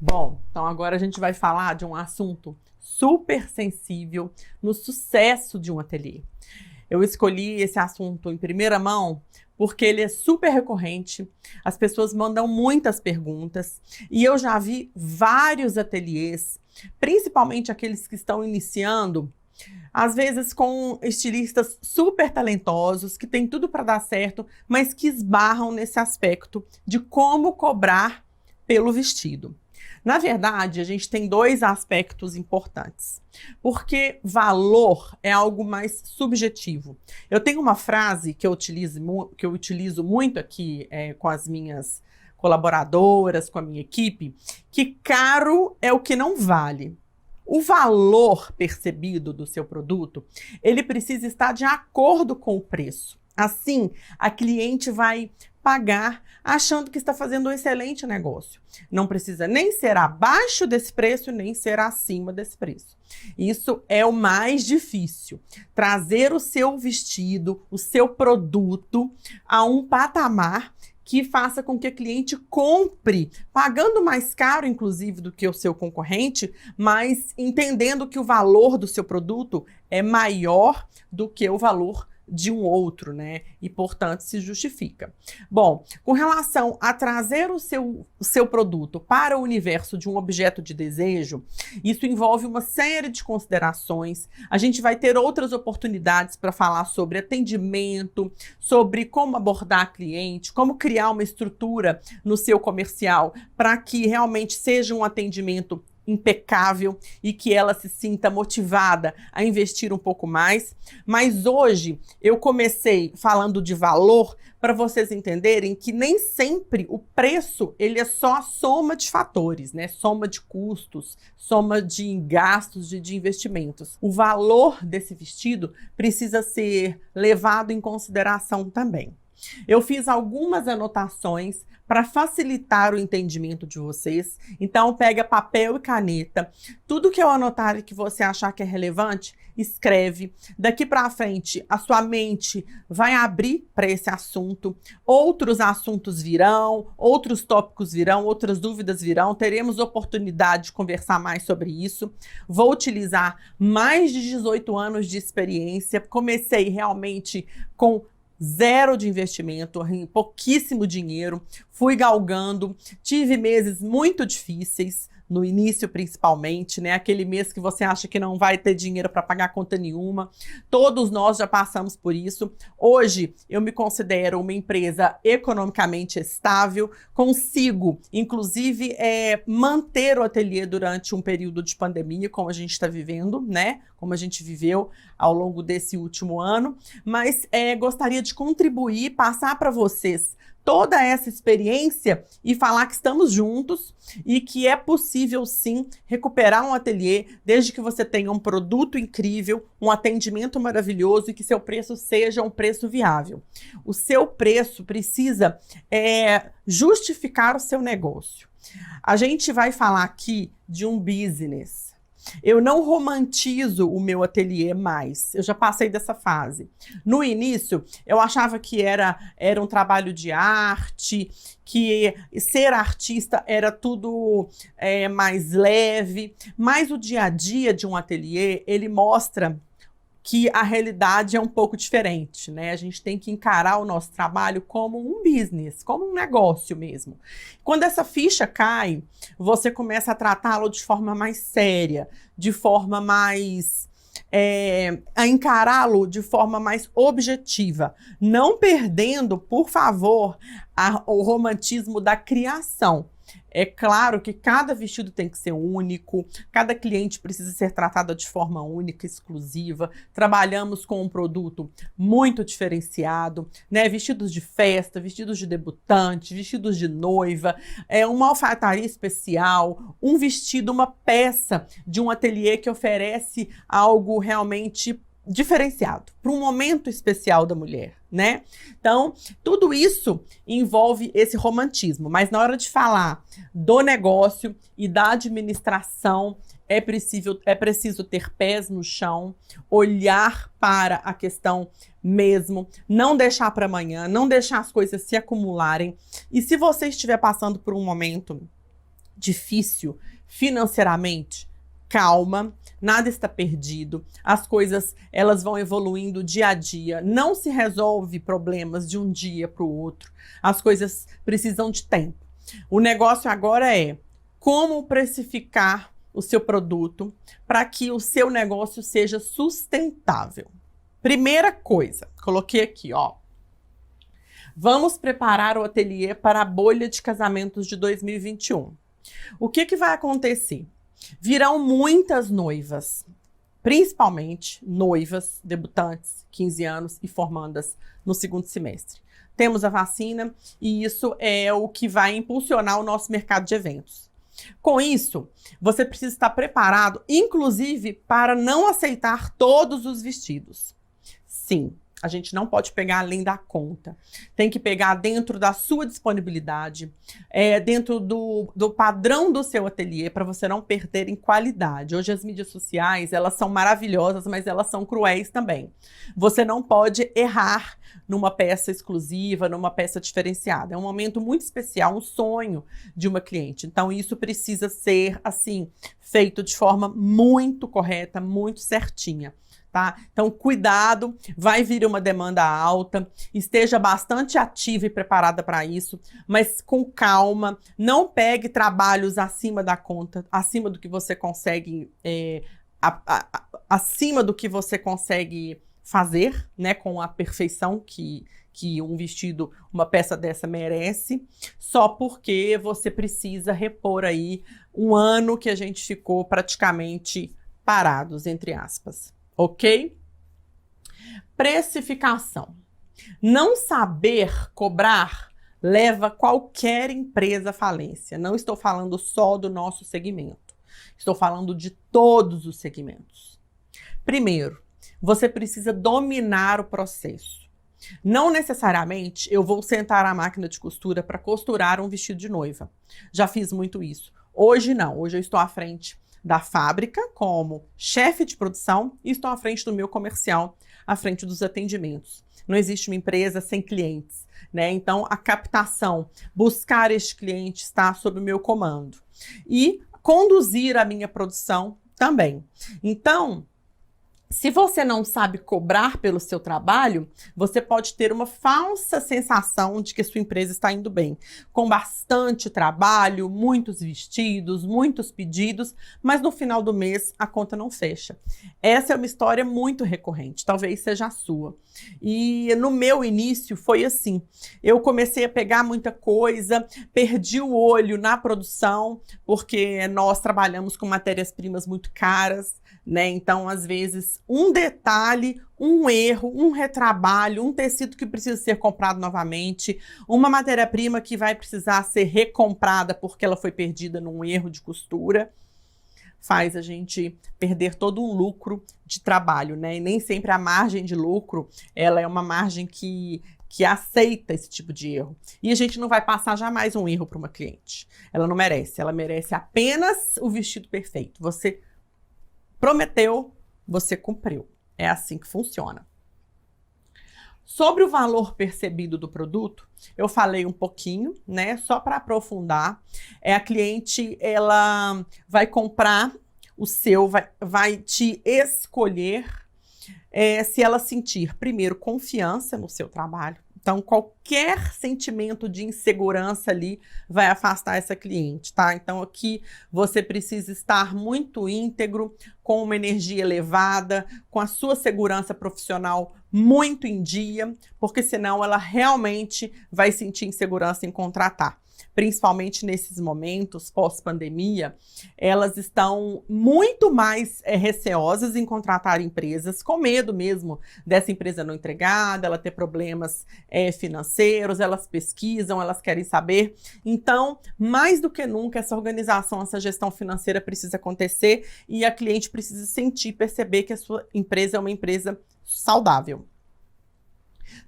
Bom, então agora a gente vai falar de um assunto super sensível no sucesso de um ateliê. Eu escolhi esse assunto em primeira mão porque ele é super recorrente, as pessoas mandam muitas perguntas e eu já vi vários ateliês, principalmente aqueles que estão iniciando, às vezes com estilistas super talentosos, que têm tudo para dar certo, mas que esbarram nesse aspecto de como cobrar pelo vestido. Na verdade, a gente tem dois aspectos importantes, porque valor é algo mais subjetivo. Eu tenho uma frase que eu utilizo muito aqui com as minhas colaboradoras, com a minha equipe, que caro é o que não vale. O valor percebido do seu produto, ele precisa estar de acordo com o preço. Assim, a cliente vai pagar achando que está fazendo um excelente negócio. Não precisa nem ser abaixo desse preço, nem ser acima desse preço. Isso é o mais difícil. Trazer o seu vestido, o seu produto a um patamar que faça com que a cliente compre, pagando mais caro, inclusive, do que o seu concorrente, mas entendendo que o valor do seu produto é maior do que o valor de um outro, né? E, portanto, se justifica. Bom, com relação a trazer o seu produto para o universo de um objeto de desejo, isso envolve uma série de considerações. A gente vai ter outras oportunidades para falar sobre atendimento, sobre como abordar a cliente, como criar uma estrutura no seu comercial para que realmente seja um atendimento impecável e que ela se sinta motivada a investir um pouco mais. Mas hoje eu comecei falando de valor para vocês entenderem que nem sempre o preço ele é só a soma de fatores, né? Soma de custos, soma de gastos, de investimentos. O valor desse vestido precisa ser levado em consideração também. Eu fiz algumas anotações para facilitar o entendimento de vocês. Então, pega papel e caneta. Tudo que eu anotar e que você achar que é relevante, escreve. Daqui para frente, a sua mente vai abrir para esse assunto. Outros assuntos virão, outros tópicos virão, outras dúvidas virão. Teremos oportunidade de conversar mais sobre isso. Vou utilizar mais de 18 anos de experiência. Comecei realmente com zero de investimento, pouquíssimo dinheiro, fui galgando, tive meses muito difíceis, no início principalmente, né? Aquele mês que você acha que não vai ter dinheiro para pagar conta nenhuma. Todos nós já passamos por isso. Hoje eu me considero uma empresa economicamente estável, consigo, inclusive, manter o ateliê durante um período de pandemia, como a gente está vivendo, né? Como a gente viveu ao longo desse último ano, mas gostaria de contribuir, passar para vocês toda essa experiência e falar que estamos juntos e que é possível sim recuperar um ateliê desde que você tenha um produto incrível, um atendimento maravilhoso e que seu preço seja um preço viável. O seu preço precisa justificar o seu negócio. A gente vai falar aqui de um business. Eu não romantizo o meu ateliê mais, eu já passei dessa fase. No início, eu achava que era um trabalho de arte, que ser artista era tudo mais leve, mas o dia a dia de um ateliê, ele mostra que a realidade é um pouco diferente, né? A gente tem que encarar o nosso trabalho como um business, como um negócio mesmo. Quando essa ficha cai, você começa a tratá-lo de forma mais séria, de forma mais... a encará-lo de forma mais objetiva, não perdendo, por favor, o romantismo da criação. É claro que cada vestido tem que ser único, cada cliente precisa ser tratada de forma única, exclusiva. Trabalhamos com um produto muito diferenciado, né? Vestidos de festa, vestidos de debutante, vestidos de noiva, uma alfaiataria especial, um vestido, uma peça de um ateliê que oferece algo realmente diferenciado, para um momento especial da mulher, né? Então, tudo isso envolve esse romantismo, mas na hora de falar do negócio e da administração, é preciso ter pés no chão, olhar para a questão mesmo, não deixar para amanhã, não deixar as coisas se acumularem. E se você estiver passando por um momento difícil financeiramente, calma, nada está perdido, as coisas elas vão evoluindo dia a dia, não se resolve problemas de um dia para o outro, as coisas precisam de tempo. O negócio agora é como precificar o seu produto para que o seu negócio seja sustentável. Primeira coisa, coloquei aqui, ó. Vamos preparar o ateliê para a bolha de casamentos de 2021. O que vai acontecer? Virão muitas noivas, principalmente noivas, debutantes, 15 anos e formandas no segundo semestre. Temos a vacina e isso é o que vai impulsionar o nosso mercado de eventos. Com isso, você precisa estar preparado, inclusive, para não aceitar todos os vestidos. Sim. A gente não pode pegar além da conta. Tem que pegar dentro da sua disponibilidade, dentro do padrão do seu ateliê, para você não perder em qualidade. Hoje as mídias sociais, elas são maravilhosas, mas elas são cruéis também. Você não pode errar numa peça exclusiva, numa peça diferenciada. É um momento muito especial, um sonho de uma cliente. Então isso precisa ser, assim, feito de forma muito correta, muito certinha. Tá? Então, cuidado, vai vir uma demanda alta, esteja bastante ativa e preparada para isso, mas com calma, não pegue trabalhos acima da conta, acima do que você consegue, acima do que você consegue fazer, né, com a perfeição que um vestido, uma peça dessa merece, só porque você precisa repor aí um ano que a gente ficou praticamente parados, entre aspas. Ok? Precificação. Não saber cobrar leva qualquer empresa à falência. Não estou falando só do nosso segmento. Estou falando de todos os segmentos. Primeiro, você precisa dominar o processo. Não necessariamente eu vou sentar a máquina de costura para costurar um vestido de noiva. Já fiz muito isso. Hoje não. Hoje eu estou à frente da fábrica como chefe de produção e estou à frente do meu comercial, à frente dos atendimentos. Não existe uma empresa sem clientes, né? Então, a captação, buscar este cliente está sob o meu comando. E conduzir a minha produção também. Então, se você não sabe cobrar pelo seu trabalho, você pode ter uma falsa sensação de que sua empresa está indo bem, com bastante trabalho, muitos vestidos, muitos pedidos, mas no final do mês a conta não fecha. Essa é uma história muito recorrente, talvez seja a sua. E no meu início foi assim, eu comecei a pegar muita coisa, perdi o olho na produção, porque nós trabalhamos com matérias-primas muito caras, né? Então, às vezes, um detalhe, um erro, um retrabalho, um tecido que precisa ser comprado novamente, uma matéria-prima que vai precisar ser recomprada porque ela foi perdida num erro de costura, faz a gente perder todo um lucro de trabalho, né? E nem sempre a margem de lucro, ela é uma margem que aceita esse tipo de erro. E a gente não vai passar jamais um erro para uma cliente. Ela não merece, ela merece apenas o vestido perfeito. Você prometeu, você cumpriu. É assim que funciona. Sobre o valor percebido do produto, eu falei um pouquinho, né? Só para aprofundar, a cliente, ela vai comprar o seu, vai te escolher se ela sentir, primeiro, confiança no seu trabalho. Então, qualquer sentimento de insegurança ali vai afastar essa cliente, tá? Então, aqui você precisa estar muito íntegro, com uma energia elevada, com a sua segurança profissional muito em dia, porque senão ela realmente vai sentir insegurança em contratar. Principalmente nesses momentos pós-pandemia, elas estão muito mais receosas em contratar empresas, com medo mesmo dessa empresa não entregar, dela ter problemas financeiros, elas pesquisam, elas querem saber. Então, mais do que nunca, essa organização, essa gestão financeira precisa acontecer e a cliente precisa sentir, perceber que a sua empresa é uma empresa saudável.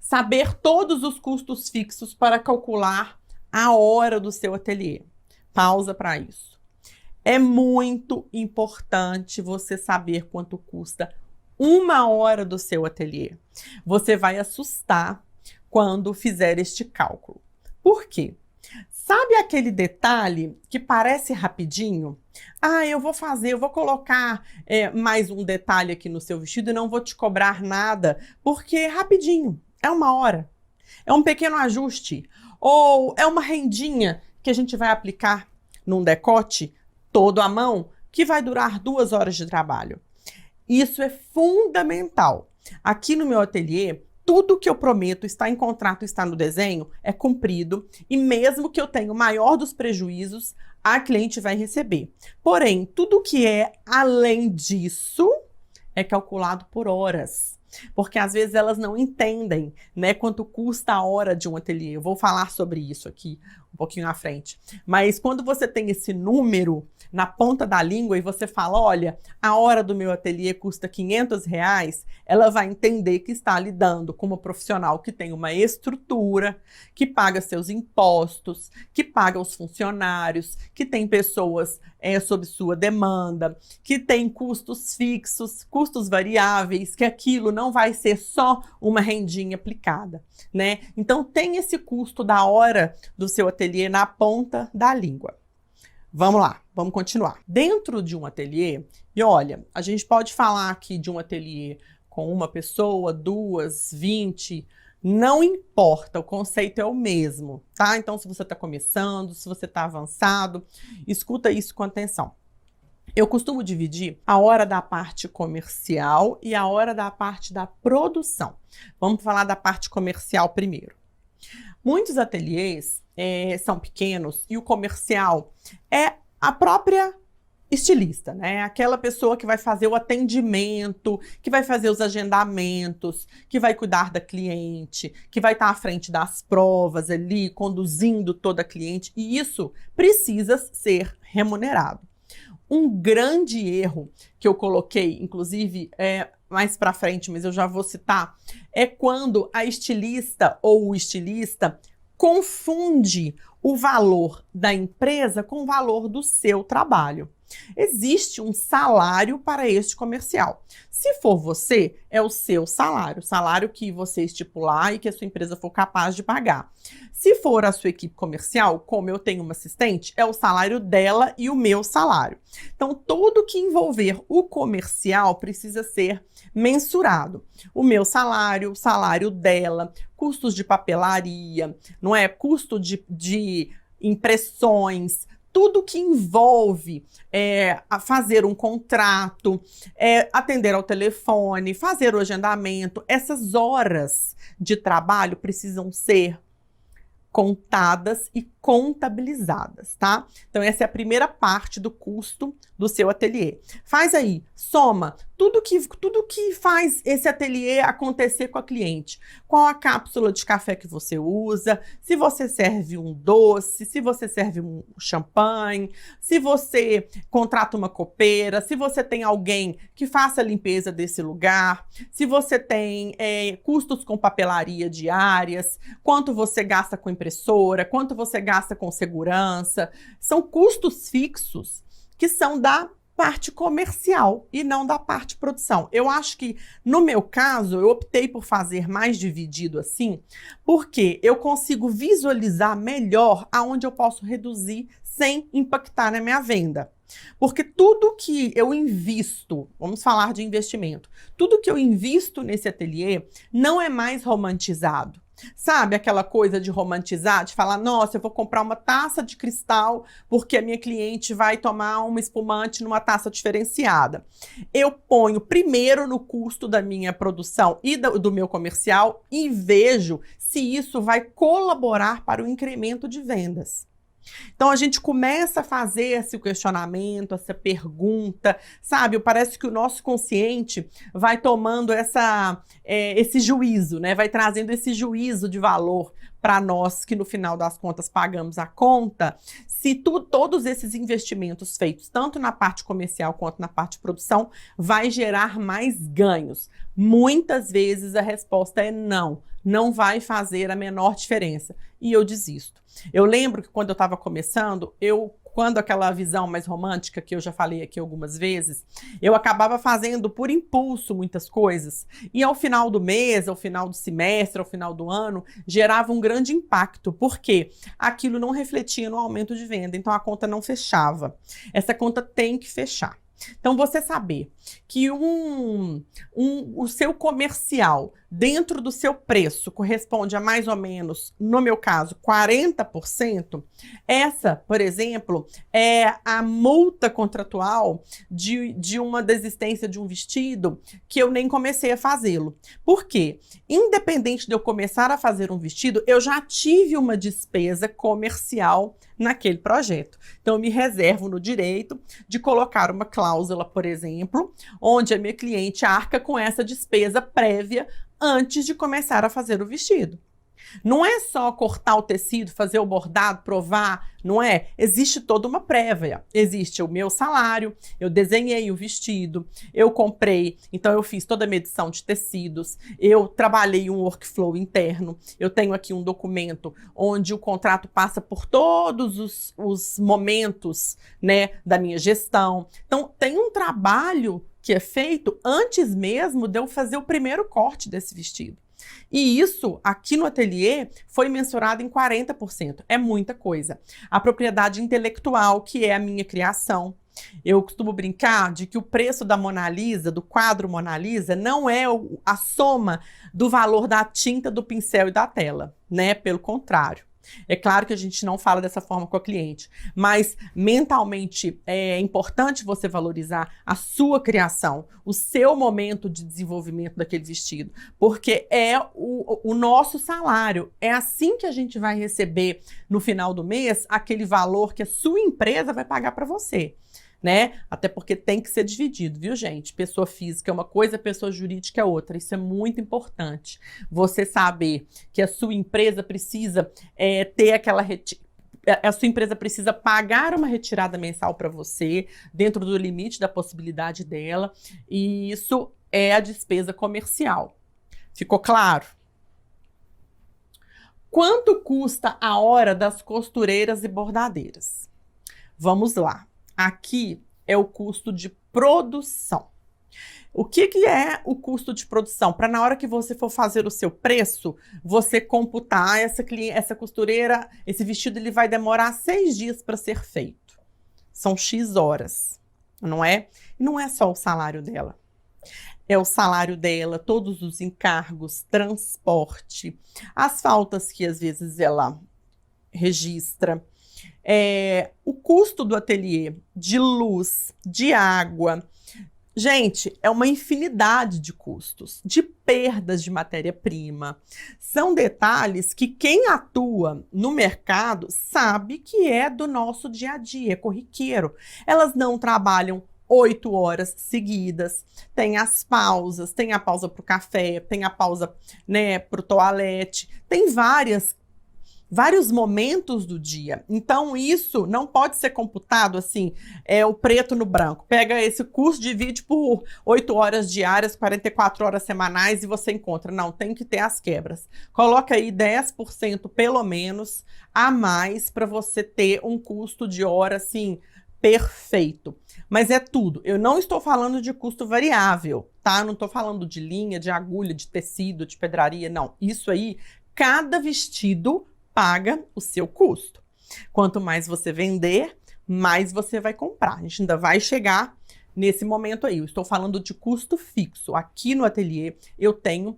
Saber todos os custos fixos para calcular a hora do seu ateliê. Pausa para isso. É muito importante você saber quanto custa uma hora do seu ateliê. Você vai assustar quando fizer este cálculo. Por quê? Sabe aquele detalhe que parece rapidinho? Ah, eu vou colocar mais um detalhe aqui no seu vestido e não vou te cobrar nada, porque é rapidinho, é 1 hora, é um pequeno ajuste, ou é uma rendinha que a gente vai aplicar num decote todo à mão, que vai durar 2 horas de trabalho. Isso é fundamental. Aqui no meu ateliê, tudo que eu prometo está em contrato, está no desenho, é cumprido, e mesmo que eu tenha o maior dos prejuízos, a cliente vai receber. Porém, tudo que é além disso é calculado por horas. Porque às vezes elas não entendem, né, quanto custa a hora de um ateliê. Eu vou falar sobre isso aqui um pouquinho à frente. Mas quando você tem esse número na ponta da língua e você fala, olha, a hora do meu ateliê custa R$500, ela vai entender que está lidando com uma profissional que tem uma estrutura, que paga seus impostos, que paga os funcionários, que tem pessoas sob sua demanda, que tem custos fixos, custos variáveis, que aquilo não vai ser só uma rendinha aplicada, né? Então tem esse custo da hora do seu ateliê na ponta da língua. Vamos lá, vamos continuar. Dentro de um ateliê, e olha, a gente pode falar aqui de um ateliê com uma pessoa, 2, 20, não importa, o conceito é o mesmo, tá? Então, se você está começando, se você está avançado, escuta isso com atenção. Eu costumo dividir a hora da parte comercial e a hora da parte da produção. Vamos falar da parte comercial primeiro. Muitos ateliês são pequenos e o comercial é a própria estilista, né? Aquela pessoa que vai fazer o atendimento, que vai fazer os agendamentos, que vai cuidar da cliente, que vai estar à frente das provas ali, conduzindo toda a cliente, e isso precisa ser remunerado. Um grande erro que eu coloquei, inclusive, mais para frente, mas eu já vou citar, é quando a estilista ou o estilista confunde o valor da empresa com o valor do seu trabalho. Existe um salário para este comercial. Se for você, é o seu salário, salário que você estipular e que a sua empresa for capaz de pagar. Se for a sua equipe comercial, como eu tenho uma assistente, é o salário dela e o meu salário. Então, tudo que envolver o comercial precisa ser mensurado. O meu salário, o salário dela, custos de papelaria, não é? Custo de impressões, tudo que envolve fazer um contrato, atender ao telefone, fazer o agendamento, essas horas de trabalho precisam ser contadas e contabilizadas, tá? Então essa é a primeira parte do custo do seu ateliê. Faz aí, soma tudo que faz esse ateliê acontecer com a cliente. Qual a cápsula de café que você usa, se você serve um doce, se você serve um champanhe, se você contrata uma copeira, se você tem alguém que faça a limpeza desse lugar, se você tem custos com papelaria diárias, quanto você gasta com impressora, quanto você gasta com segurança. São custos fixos que são da parte comercial e não da parte produção. Eu acho que, no meu caso, eu optei por fazer mais dividido assim, porque eu consigo visualizar melhor aonde eu posso reduzir sem impactar na minha venda. Porque tudo que eu invisto, vamos falar de investimento, tudo que eu invisto nesse ateliê não é mais romantizado. Sabe aquela coisa de romantizar, de falar, nossa, eu vou comprar uma taça de cristal porque a minha cliente vai tomar uma espumante numa taça diferenciada. Eu ponho primeiro no custo da minha produção e do meu comercial e vejo se isso vai colaborar para o incremento de vendas. Então a gente começa a fazer esse questionamento, essa pergunta, sabe? Parece que o nosso consciente vai tomando esse juízo, né? Vai trazendo esse juízo de valor para nós que no final das contas pagamos a conta. Se todos esses investimentos feitos, tanto na parte comercial quanto na parte de produção, vai gerar mais ganhos. Muitas vezes a resposta é não, não vai fazer a menor diferença. E eu desisto. Eu lembro que quando eu estava começando, eu quando aquela visão mais romântica que eu já falei aqui algumas vezes, eu acabava fazendo por impulso muitas coisas. E ao final do mês, ao final do semestre, ao final do ano, gerava um grande impacto, porque aquilo não refletia no aumento de venda, então a conta não fechava. Essa conta tem que fechar. Então, você saber que o seu comercial dentro do seu preço corresponde a mais ou menos, no meu caso, 40%, essa, por exemplo, é a multa contratual de uma desistência de um vestido que eu nem comecei a fazê-lo. Por quê? Independente de eu começar a fazer um vestido, eu já tive uma despesa comercial naquele projeto. Então, eu me reservo no direito de colocar uma cláusula, por exemplo, onde a minha cliente arca com essa despesa prévia antes de começar a fazer o vestido. Não é só cortar o tecido, fazer o bordado, provar, não é? Existe toda uma prévia. Existe o meu salário, eu desenhei o vestido, eu comprei, então eu fiz toda a medição de tecidos, eu trabalhei um workflow interno, eu tenho aqui um documento onde o contrato passa por todos os momentos, né, da minha gestão. Então, tem um trabalho que é feito antes mesmo de eu fazer o primeiro corte desse vestido. E isso, aqui no ateliê, foi mensurado em 40%. É muita coisa. A propriedade intelectual, que é a minha criação. Eu costumo brincar de que o preço da Mona Lisa, do quadro Mona Lisa, não é a soma do valor da tinta, do pincel e da tela, né? Pelo contrário. É claro que a gente não fala dessa forma com a cliente, mas mentalmente é importante você valorizar a sua criação, o seu momento de desenvolvimento daquele vestido, porque é o nosso salário. É assim que a gente vai receber no final do mês aquele valor que a sua empresa vai pagar para você. Né? Até porque tem que ser dividido, viu, gente? Pessoa física é uma coisa, pessoa jurídica é outra. Isso é muito importante. Você saber que a sua empresa precisa ter aquela a sua empresa precisa pagar uma retirada mensal para você, dentro do limite da possibilidade dela, e isso é a despesa comercial. Ficou claro? Quanto custa a hora das costureiras e bordadeiras? Vamos lá. Aqui é o custo de produção. O que é o custo de produção? Para na hora que você for fazer o seu preço, você computar essa costureira, esse vestido ele vai demorar 6 dias para ser feito. São X horas, não é? E não é só o salário dela. É o salário dela, todos os encargos, transporte, as faltas que às vezes ela registra, o custo do ateliê, de luz, de água. Gente, é uma infinidade de custos, de perdas de matéria-prima. São detalhes que quem atua no mercado sabe que é do nosso dia a dia, é corriqueiro. Elas não trabalham 8 horas seguidas, tem as pausas, tem a pausa para o café, tem a pausa, né, para o toalete, tem vários momentos do dia. Então, isso não pode ser computado assim, o preto no branco. Pega esse custo, divide por 8 horas diárias, 44 horas semanais e você encontra. Não, tem que ter as quebras. Coloca aí 10% pelo menos a mais para você ter um custo de hora assim perfeito. Mas é tudo. Eu não estou falando de custo variável, tá? Não estou falando de linha, de agulha, de tecido, de pedraria, não. Isso aí, cada vestido paga o seu custo. Quanto mais você vender, mais você vai comprar. A gente ainda vai chegar nesse momento aí. Eu estou falando de custo fixo. Aqui no ateliê eu tenho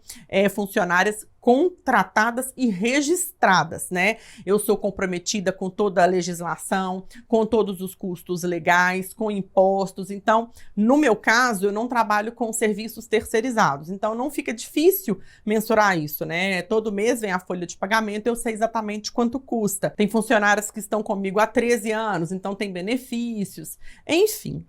funcionárias contratadas e registradas, né? Eu sou comprometida com toda a legislação, com todos os custos legais, com impostos. Então, no meu caso, eu não trabalho com serviços terceirizados. Então, não fica difícil mensurar isso, né? Todo mês vem a folha de pagamento, eu sei exatamente quanto custa. Tem funcionárias que estão comigo há 13 anos, então tem benefícios. Enfim.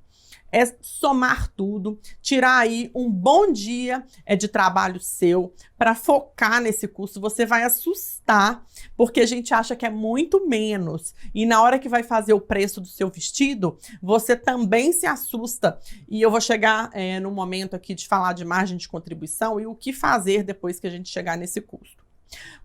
É somar tudo, tirar aí um bom dia de trabalho seu para focar nesse custo. Você vai assustar, porque a gente acha que é muito menos. E na hora que vai fazer o preço do seu vestido, você também se assusta. E eu vou chegar no momento aqui de falar de margem de contribuição e o que fazer depois que a gente chegar nesse custo.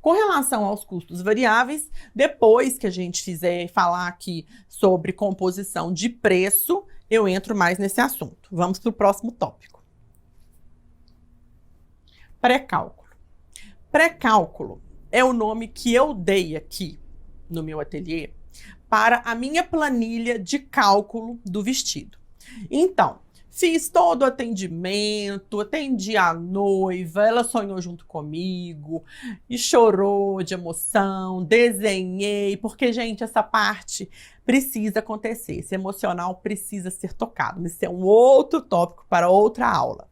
Com relação aos custos variáveis, depois que a gente fizer falar aqui sobre composição de preço, eu entro mais nesse assunto. Vamos para o próximo tópico. Pré-cálculo. Pré-cálculo é o nome que eu dei aqui no meu ateliê para a minha planilha de cálculo do vestido. Então, fiz todo o atendimento, atendi a noiva, ela sonhou junto comigo e chorou de emoção, desenhei, porque, gente, essa parte precisa acontecer, esse emocional precisa ser tocado, mas isso é um outro tópico para outra aula.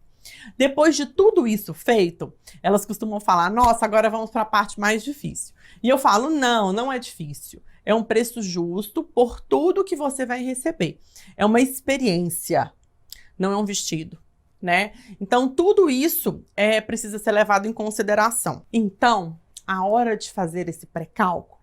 Depois de tudo isso feito, elas costumam falar, nossa, agora vamos para a parte mais difícil. E eu falo, não, não é difícil. É um preço justo por tudo que você vai receber. É uma experiência, não é um vestido, né? Então, tudo isso precisa ser levado em consideração. Então, a hora de fazer esse pré-cálculo,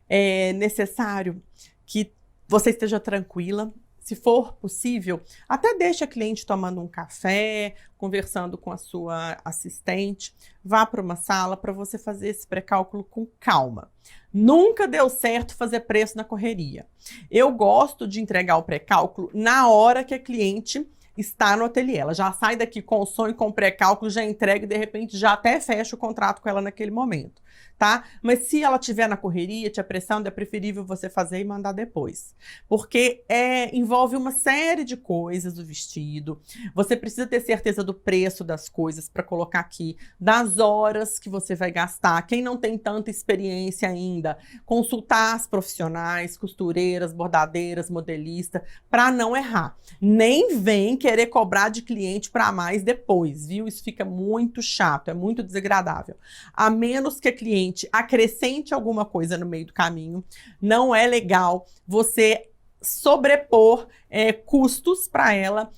é necessário que você esteja tranquila. Se for possível, até deixe a cliente tomando um café, conversando com a sua assistente. Vá para uma sala para você fazer esse pré-cálculo com calma. Nunca deu certo fazer preço na correria. Eu gosto de entregar o pré-cálculo na hora que a cliente está no ateliê. Ela já sai daqui com o sonho, com o pré-cálculo, já entrega e de repente já até fecha o contrato com ela naquele momento, tá? Mas se ela estiver na correria, te apressando, é preferível você fazer e mandar depois. Porque envolve uma série de coisas do vestido. Você precisa ter certeza do preço das coisas para colocar aqui, das horas que você vai gastar. Quem não tem tanta experiência ainda, consultar as profissionais, costureiras, bordadeiras, modelistas, para não errar. Nem vem querer cobrar de cliente para mais depois, viu? Isso fica muito chato, é muito desagradável. A menos que a cliente acrescente alguma coisa no meio do caminho, não é legal você sobrepor custos para ela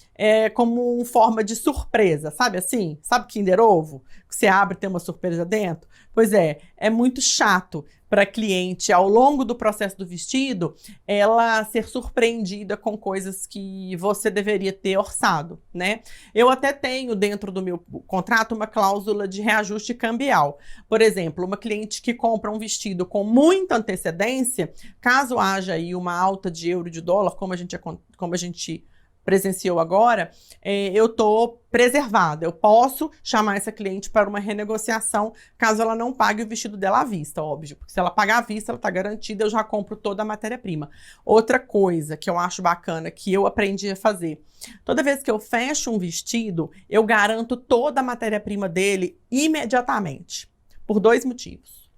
como uma forma de surpresa, sabe assim? Sabe Kinder Ovo? Que você abre e tem uma surpresa dentro? Pois é muito chato para a cliente, ao longo do processo do vestido, ela ser surpreendida com coisas que você deveria ter orçado, né? Eu até tenho dentro do meu contrato uma cláusula de reajuste cambial. Por exemplo, uma cliente que compra um vestido com muita antecedência, caso haja aí uma alta de euro e de dólar, como a gente presenciou agora, eu estou preservada. Eu posso chamar essa cliente para uma renegociação caso ela não pague o vestido dela à vista, óbvio. Porque se ela pagar à vista, ela está garantida, eu já compro toda a matéria-prima. Outra coisa que eu acho bacana, que eu aprendi a fazer. Toda vez que eu fecho um vestido, eu garanto toda a matéria-prima dele imediatamente. Por 2 motivos.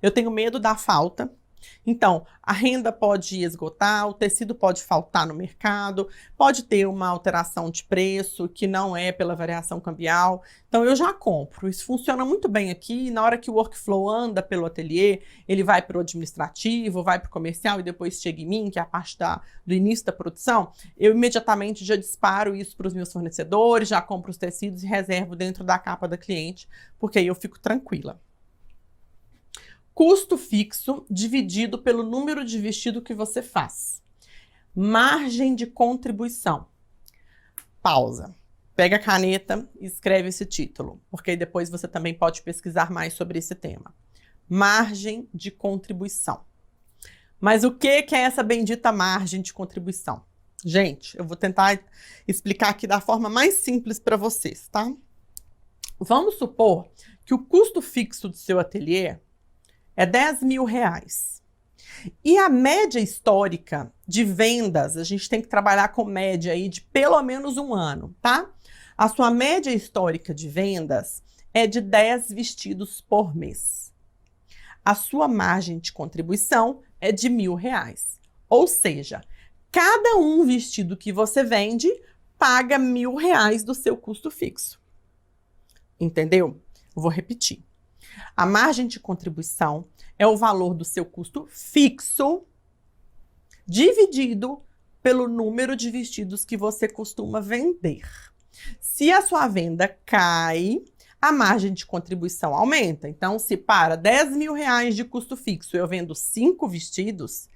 Eu tenho medo da falta. Então, a renda pode esgotar, o tecido pode faltar no mercado, pode ter uma alteração de preço que não é pela variação cambial. Então, eu já compro. Isso funciona muito bem aqui. Na hora que o workflow anda pelo ateliê, ele vai para o administrativo, vai para o comercial e depois chega em mim, que é a parte do início da produção. Eu imediatamente já disparo isso para os meus fornecedores, já compro os tecidos e reservo dentro da capa da cliente, porque aí eu fico tranquila. Custo fixo dividido pelo número de vestido que você faz. Margem de contribuição. Pausa. Pega a caneta e escreve esse título, porque depois você também pode pesquisar mais sobre esse tema. Margem de contribuição. Mas o que é essa bendita margem de contribuição? Gente, eu vou tentar explicar aqui da forma mais simples para vocês, tá? Vamos supor que o custo fixo do seu ateliê é R$10.000. E a média histórica de vendas, a gente tem que trabalhar com média aí de pelo menos 1 ano, tá? A sua média histórica de vendas é de 10 vestidos por mês. A sua margem de contribuição é de R$1.000. Ou seja, cada um vestido que você vende paga R$1.000 do seu custo fixo. Entendeu? Eu vou repetir. A margem de contribuição é o valor do seu custo fixo dividido pelo número de vestidos que você costuma vender. Se a sua venda cai, a margem de contribuição aumenta. Então, se para R$10.000 de custo fixo eu vendo 5 vestidos,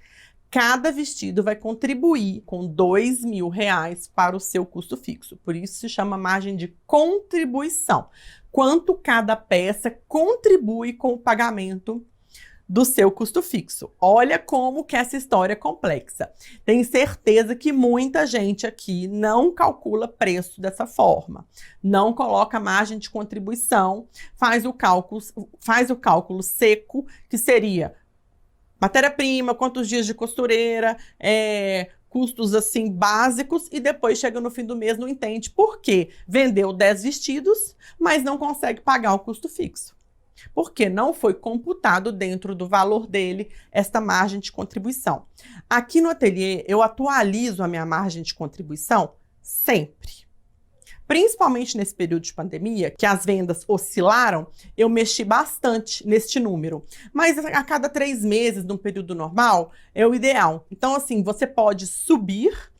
cada vestido vai contribuir com R$ 2.000 para o seu custo fixo. Por isso se chama margem de contribuição. Quanto cada peça contribui com o pagamento do seu custo fixo. Olha como que essa história é complexa. Tenho certeza que muita gente aqui não calcula preço dessa forma. Não coloca margem de contribuição, faz o cálculo seco, que seria matéria-prima, quantos dias de costureira, custos assim básicos, e depois chega no fim do mês, não entende por quê. Vendeu 10 vestidos, mas não consegue pagar o custo fixo. Porque não foi computado dentro do valor dele esta margem de contribuição. Aqui no ateliê, eu atualizo a minha margem de contribuição sempre. Principalmente nesse período de pandemia, que as vendas oscilaram, eu mexi bastante neste número. Mas a cada 3 meses, num período normal, é o ideal. Então, assim, você pode subir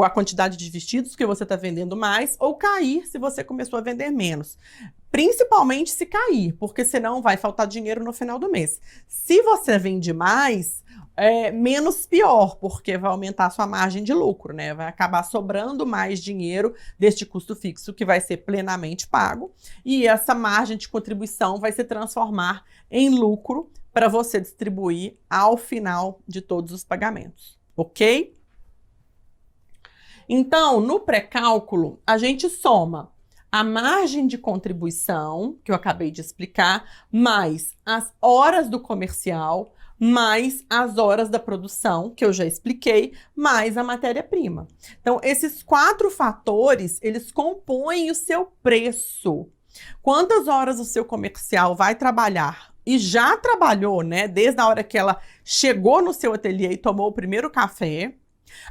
a quantidade de vestidos que você está vendendo mais, ou cair se você começou a vender menos. Principalmente se cair, porque senão vai faltar dinheiro no final do mês. Se você vende mais, menos pior, porque vai aumentar a sua margem de lucro, né? Vai acabar sobrando mais dinheiro deste custo fixo que vai ser plenamente pago, e essa margem de contribuição vai se transformar em lucro para você distribuir ao final de todos os pagamentos, ok? Então, no pré-cálculo, a gente soma a margem de contribuição, que eu acabei de explicar, mais as horas do comercial, mais as horas da produção, que eu já expliquei, mais a matéria-prima. Então, esses 4 fatores, eles compõem o seu preço. Quantas horas o seu comercial vai trabalhar? E já trabalhou, né? Desde a hora que ela chegou no seu ateliê e tomou o primeiro café,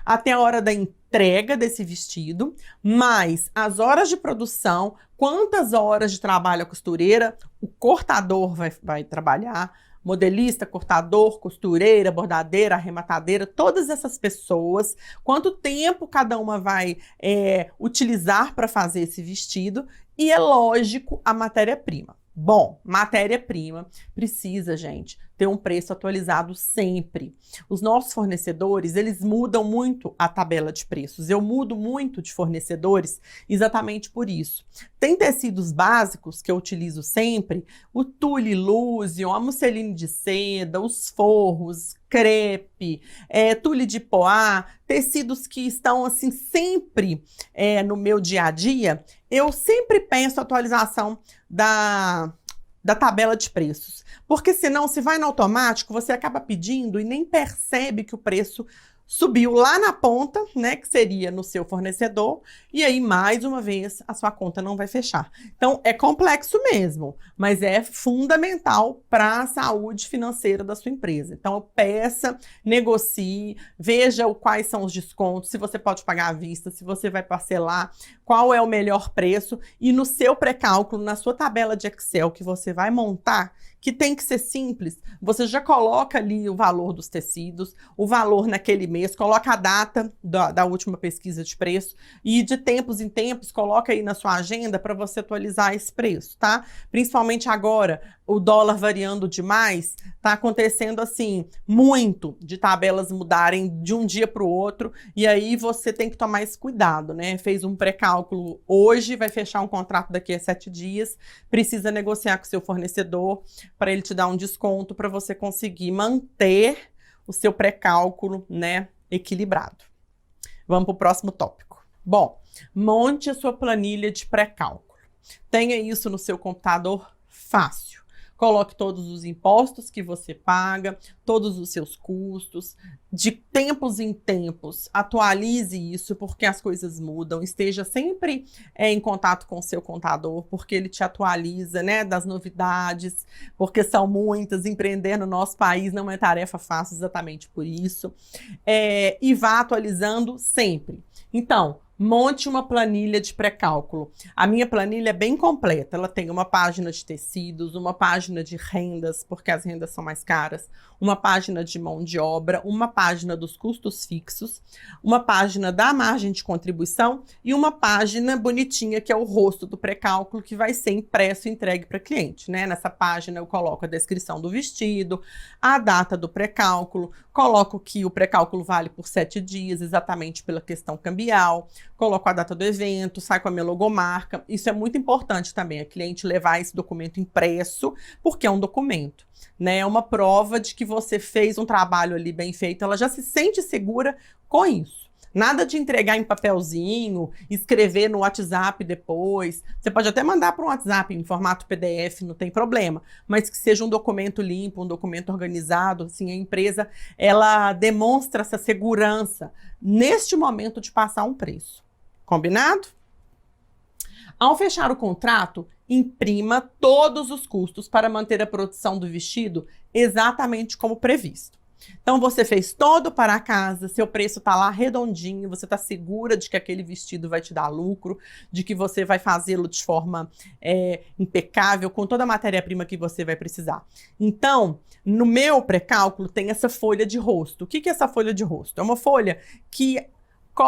até a hora da entrega desse vestido, mais as horas de produção, quantas horas de trabalho a costureira, o cortador vai trabalhar, modelista, cortador, costureira, bordadeira, arrematadeira, todas essas pessoas, quanto tempo cada uma vai utilizar para fazer esse vestido, e é lógico a matéria-prima. Bom, matéria-prima precisa, gente, ter um preço atualizado sempre. Os nossos fornecedores, eles mudam muito a tabela de preços. Eu mudo muito de fornecedores exatamente por isso. Tem tecidos básicos que eu utilizo sempre, o Tulle Illusion, a musseline de seda, os forros, crepe, tule de poá, tecidos que estão assim sempre no meu dia a dia. Eu sempre penso a atualização da tabela de preços, porque senão, se vai no automático, você acaba pedindo e nem percebe que o preço subiu lá na ponta, né, que seria no seu fornecedor, e aí, mais uma vez, a sua conta não vai fechar. Então, é complexo mesmo, mas é fundamental para a saúde financeira da sua empresa. Então, peça, negocie, veja quais são os descontos, se você pode pagar à vista, se você vai parcelar, qual é o melhor preço, e no seu pré-cálculo, na sua tabela de Excel que você vai montar, que tem que ser simples, você já coloca ali o valor dos tecidos, o valor naquele mês, coloca a data da última pesquisa de preço e de tempos em tempos coloca aí na sua agenda para você atualizar esse preço, tá? Principalmente agora, o dólar variando demais, tá acontecendo assim, muito de tabelas mudarem de um dia para o outro, e aí você tem que tomar esse cuidado, né? Fez um pré-cálculo hoje, vai fechar um contrato daqui a 7 dias, precisa negociar com o seu fornecedor para ele te dar um desconto para você conseguir manter o seu pré-cálculo, né, equilibrado. Vamos para o próximo tópico. Bom, monte a sua planilha de pré-cálculo. Tenha isso no seu computador fácil. Coloque todos os impostos que você paga, todos os seus custos. De tempos em tempos, atualize isso, porque as coisas mudam. Esteja sempre em contato com o seu contador, porque ele te atualiza, né, das novidades, porque são muitas. Empreender no nosso país não é tarefa fácil exatamente por isso. E vá atualizando sempre. Então, monte uma planilha de pré-cálculo. A minha planilha é bem completa. Ela tem uma página de tecidos, uma página de rendas, porque as rendas são mais caras, uma página de mão de obra, uma página dos custos fixos, uma página da margem de contribuição e uma página bonitinha que é o rosto do pré-cálculo que vai ser impresso e entregue para cliente, né? Nessa página eu coloco a descrição do vestido, a data do pré-cálculo, coloco que o pré-cálculo vale por 7 dias, exatamente pela questão cambial, coloco a data do evento, sai com a minha logomarca. Isso é muito importante também, a cliente levar esse documento impresso, porque é um documento, né? É uma prova de que você fez um trabalho ali bem feito, ela já se sente segura com isso. Nada de entregar em papelzinho, escrever no WhatsApp depois. Você pode até mandar para um WhatsApp em formato PDF, não tem problema, mas que seja um documento limpo, um documento organizado. Assim, a empresa ela demonstra essa segurança neste momento de passar um preço. Combinado? Ao fechar o contrato, imprima todos os custos para manter a produção do vestido exatamente como previsto. Então, você fez todo para a casa, seu preço está lá redondinho, você está segura de que aquele vestido vai te dar lucro, de que você vai fazê-lo de forma impecável, com toda a matéria-prima que você vai precisar. Então, no meu pré-cálculo tem essa folha de rosto. O que é essa folha de rosto? É uma folha que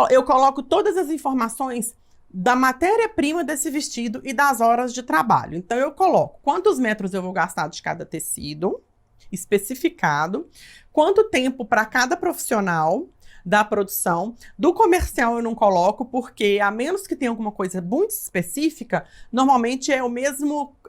eu coloco todas as informações da matéria-prima desse vestido e das horas de trabalho. Então, eu coloco quantos metros eu vou gastar de cada tecido, especificado, quanto tempo para cada profissional da produção. Do comercial eu não coloco, porque a menos que tenha alguma coisa muito específica, normalmente é a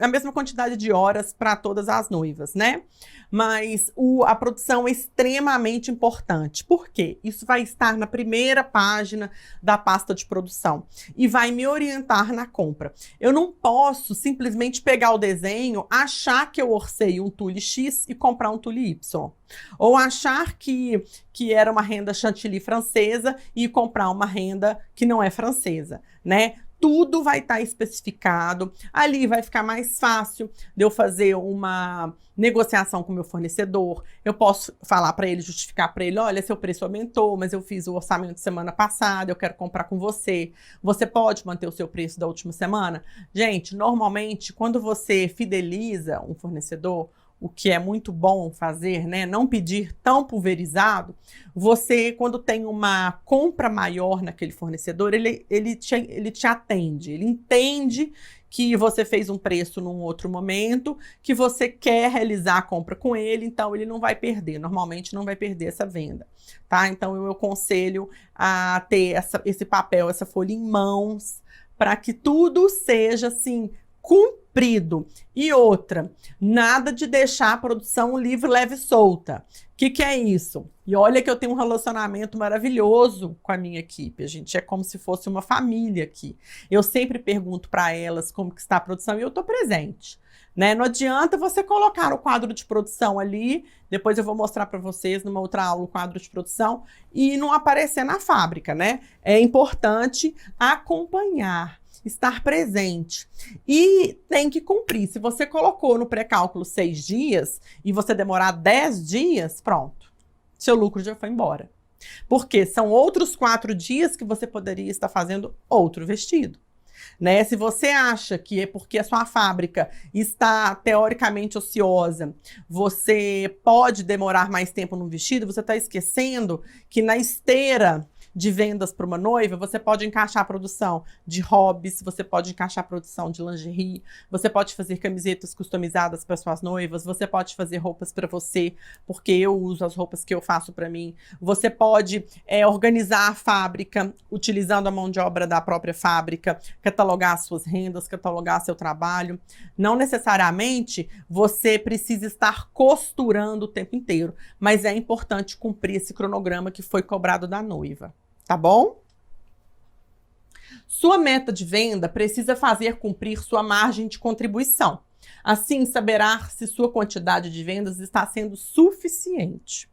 mesma quantidade de horas para todas as noivas, né? Mas a produção é extremamente importante. Por quê? Isso vai estar na primeira página da pasta de produção e vai me orientar na compra. Eu não posso simplesmente pegar o desenho, achar que eu orcei um tule X e comprar um tule Y. Ou achar que era uma renda chantilly francesa e comprar uma renda que não é francesa, né? Tudo vai estar especificado, ali vai ficar mais fácil de eu fazer uma negociação com o meu fornecedor. Eu posso falar para ele, justificar para ele, olha, seu preço aumentou, mas eu fiz o orçamento semana passada, eu quero comprar com você. Você pode manter o seu preço da última semana? Gente, normalmente, quando você fideliza um fornecedor, o que é muito bom fazer, né? Não pedir tão pulverizado. Você, quando tem uma compra maior naquele fornecedor, ele te atende, ele entende que você fez um preço num outro momento, que você quer realizar a compra com ele, então ele não vai perder, normalmente não vai perder essa venda, tá? Então eu aconselho a ter esse papel, essa folha em mãos, para que tudo seja assim, cumprido. E outra, nada de deixar a produção livre, leve e solta. O que é isso? E olha que eu tenho um relacionamento maravilhoso com a minha equipe. A gente é como se fosse uma família aqui. Eu sempre pergunto para elas como que está a produção e eu estou presente, né? Não adianta você colocar o quadro de produção ali, depois eu vou mostrar para vocês numa outra aula o quadro de produção, e não aparecer na fábrica, né? É importante acompanhar, estar presente. E tem que cumprir. Se você colocou no pré-cálculo 6 dias e você demorar 10 dias, pronto. Seu lucro já foi embora. Porque são outros 4 dias que você poderia estar fazendo outro vestido, né? Se você acha que é porque a sua fábrica está teoricamente ociosa, você pode demorar mais tempo no vestido, você está esquecendo que na esteira de vendas para uma noiva, você pode encaixar a produção de hobbies, você pode encaixar a produção de lingerie, você pode fazer camisetas customizadas para suas noivas, você pode fazer roupas para você, porque eu uso as roupas que eu faço para mim. Você pode organizar a fábrica utilizando a mão de obra da própria fábrica, catalogar as suas rendas, catalogar seu trabalho. Não necessariamente você precisa estar costurando o tempo inteiro, mas é importante cumprir esse cronograma que foi cobrado da noiva. Tá bom? Sua meta de venda precisa fazer cumprir sua margem de contribuição. Assim, saberá se sua quantidade de vendas está sendo suficiente.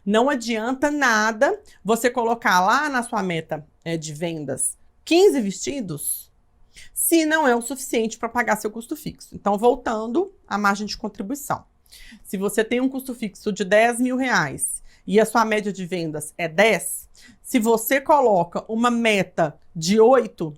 Não adianta nada você colocar lá na sua meta de vendas 15 vestidos, se não é o suficiente para pagar seu custo fixo. Então, voltando à margem de contribuição. Se você tem um custo fixo de R$10.000 e a sua média de vendas é 10, se você coloca uma meta de 8,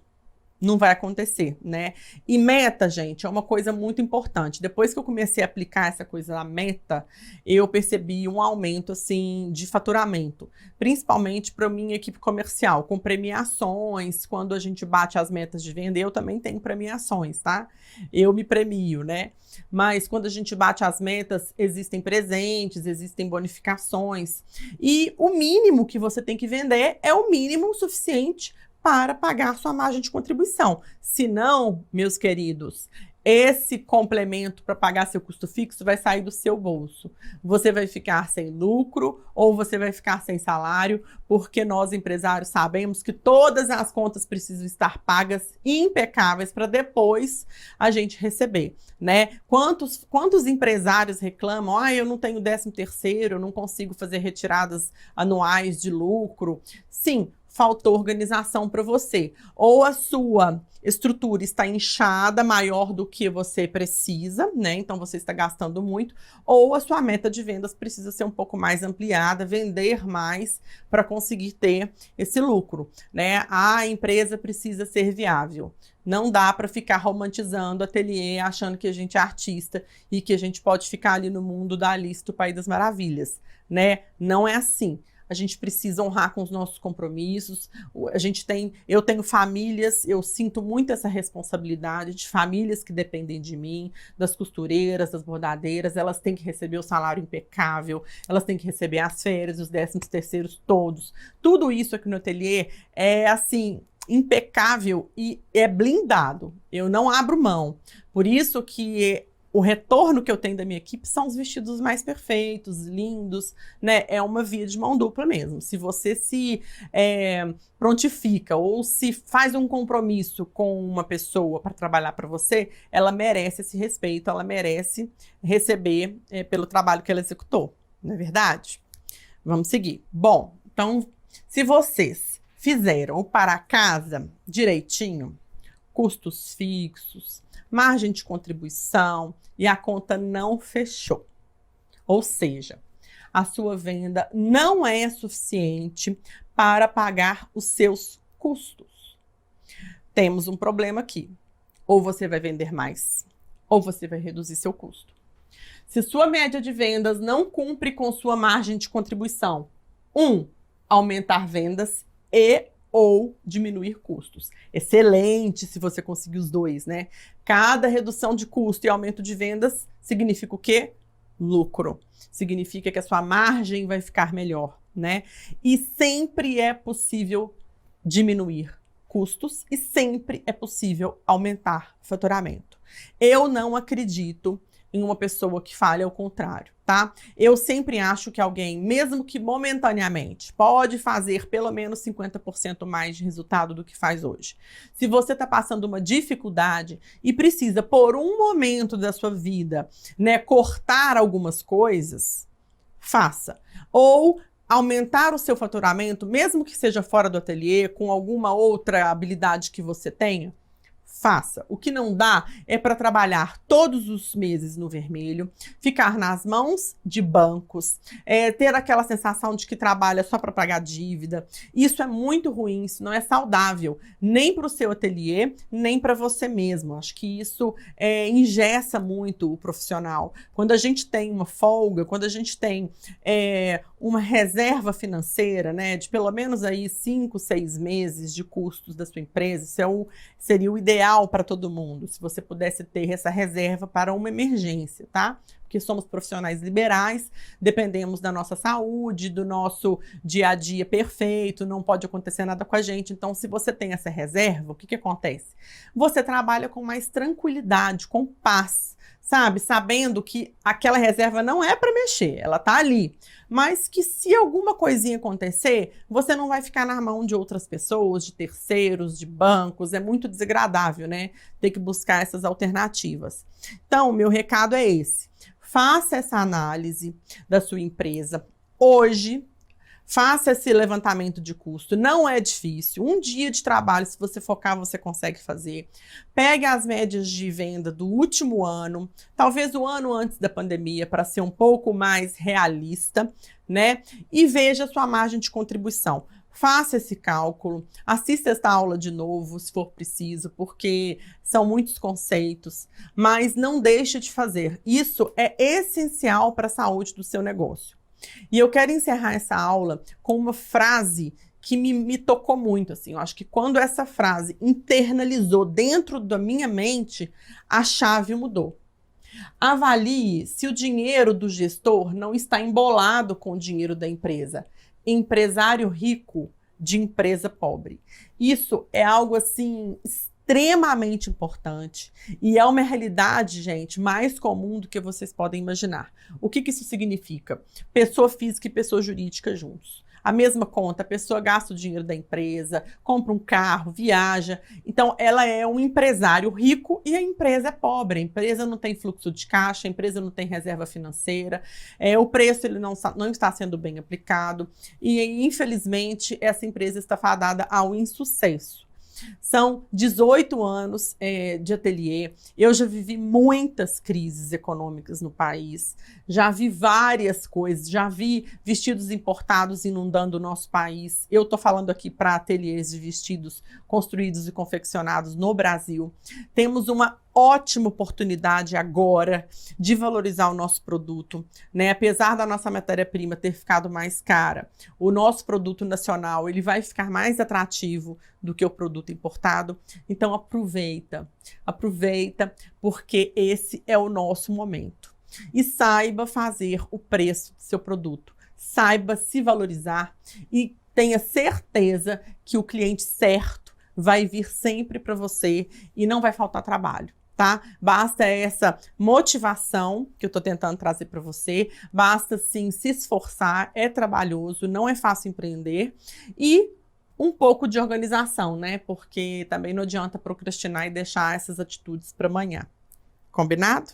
não vai acontecer, né? E meta, gente, é uma coisa muito importante. Depois que eu comecei a aplicar essa coisa da meta, eu percebi um aumento, assim, de faturamento. Principalmente para minha equipe comercial, com premiações. Quando a gente bate as metas de venda, eu também tenho premiações, tá? Eu me premio, né? Mas quando a gente bate as metas, existem presentes, existem bonificações. E o mínimo que você tem que vender é o mínimo suficiente para pagar sua margem de contribuição. Se não, meus queridos, esse complemento para pagar seu custo fixo vai sair do seu bolso. Você vai ficar sem lucro ou você vai ficar sem salário, porque nós empresários sabemos que todas as contas precisam estar pagas e impecáveis para depois a gente receber, né? Quantos empresários reclamam, eu não tenho 13º, eu não consigo fazer retiradas anuais de lucro. Sim, faltou organização para você. Ou a sua estrutura está inchada, maior do que você precisa, né? Então você está gastando muito. Ou a sua meta de vendas precisa ser um pouco mais ampliada, vender mais para conseguir ter esse lucro, né? A empresa precisa ser viável. Não dá para ficar romantizando ateliê, achando que a gente é artista e que a gente pode ficar ali no mundo da Alice do País das Maravilhas, né? Não é assim. A gente precisa honrar com os nossos compromissos. Eu tenho famílias, eu sinto muito essa responsabilidade de famílias que dependem de mim, das costureiras, das bordadeiras, elas têm que receber o salário impecável, elas têm que receber as férias, os 13º todos. Tudo isso aqui no ateliê é assim, impecável e é blindado. Eu não abro mão. Por isso que o retorno que eu tenho da minha equipe são os vestidos mais perfeitos, lindos, né? É uma via de mão dupla mesmo. Se você se prontifica ou se faz um compromisso com uma pessoa para trabalhar para você, ela merece esse respeito, ela merece receber pelo trabalho que ela executou, não é verdade? Vamos seguir. Bom, então, se vocês fizeram o para casa direitinho, custos fixos, margem de contribuição e a conta não fechou. Ou seja, a sua venda não é suficiente para pagar os seus custos. Temos um problema aqui. Ou você vai vender mais, ou você vai reduzir seu custo. Se sua média de vendas não cumpre com sua margem de contribuição, aumentar vendas ou diminuir custos. Excelente se você conseguir os dois, né? Cada redução de custo e aumento de vendas significa o quê? Lucro. Significa que a sua margem vai ficar melhor, né? E sempre é possível diminuir custos e sempre é possível aumentar o faturamento. Eu não acredito em uma pessoa que fale ao contrário, tá? Eu sempre acho que alguém, mesmo que momentaneamente, pode fazer pelo menos 50% mais de resultado do que faz hoje. Se você está passando uma dificuldade e precisa, por um momento da sua vida, né, cortar algumas coisas, faça. Ou aumentar o seu faturamento, mesmo que seja fora do ateliê, com alguma outra habilidade que você tenha, faça. O que não dá é para trabalhar todos os meses no vermelho, ficar nas mãos de bancos, ter aquela sensação de que trabalha só para pagar dívida. Isso é muito ruim, isso não é saudável, nem para o seu ateliê, nem para você mesmo. Acho que isso engessa muito o profissional. Quando a gente tem uma folga, quando a gente tem uma reserva financeira, né, de pelo menos aí 5, 6 meses de custos da sua empresa, isso seria o ideal para todo mundo, se você pudesse ter essa reserva para uma emergência, tá? Porque somos profissionais liberais, dependemos da nossa saúde, do nosso dia a dia perfeito, não pode acontecer nada com a gente. Então, se você tem essa reserva, o que acontece? Você trabalha com mais tranquilidade, com paz, sabe? Sabendo que aquela reserva não é para mexer, ela tá ali. Mas que se alguma coisinha acontecer, você não vai ficar na mão de outras pessoas, de terceiros, de bancos. É muito desagradável, né? Ter que buscar essas alternativas. Então, o meu recado é esse. Faça essa análise da sua empresa hoje. Faça esse levantamento de custo, não é difícil. Um dia de trabalho, se você focar, você consegue fazer. Pegue as médias de venda do último ano, talvez o ano antes da pandemia, para ser um pouco mais realista, né? E veja a sua margem de contribuição. Faça esse cálculo, assista esta aula de novo, se for preciso, porque são muitos conceitos, mas não deixe de fazer. Isso é essencial para a saúde do seu negócio. E eu quero encerrar essa aula com uma frase que me tocou muito, assim. Eu acho que quando essa frase internalizou dentro da minha mente, a chave mudou. Avalie se o dinheiro do gestor não está embolado com o dinheiro da empresa. Empresário rico de empresa pobre. Isso é algo, assim, extremamente importante e é uma realidade, gente, mais comum do que vocês podem imaginar. O que isso significa? Pessoa física e pessoa jurídica juntos. A mesma conta, a pessoa gasta o dinheiro da empresa, compra um carro, viaja. Então, ela é um empresário rico e a empresa é pobre. A empresa não tem fluxo de caixa, a empresa não tem reserva financeira, o preço ele não está sendo bem aplicado e, infelizmente, essa empresa está fadada ao insucesso. São 18 anos de ateliê. Eu já vivi muitas crises econômicas no país, já vi várias coisas, já vi vestidos importados inundando o nosso país. Eu estou falando aqui para ateliês de vestidos construídos e confeccionados no Brasil. Temos uma ótima oportunidade agora de valorizar o nosso produto, né? Apesar da nossa matéria-prima ter ficado mais cara, o nosso produto nacional ele vai ficar mais atrativo do que o produto importado. Então aproveita, porque esse é o nosso momento. E saiba fazer o preço do seu produto, saiba se valorizar e tenha certeza que o cliente certo vai vir sempre para você e não vai faltar trabalho. Tá? Basta essa motivação que eu estou tentando trazer para você, basta sim se esforçar, é trabalhoso, não é fácil empreender e um pouco de organização, né? Porque também não adianta procrastinar e deixar essas atitudes para amanhã. Combinado?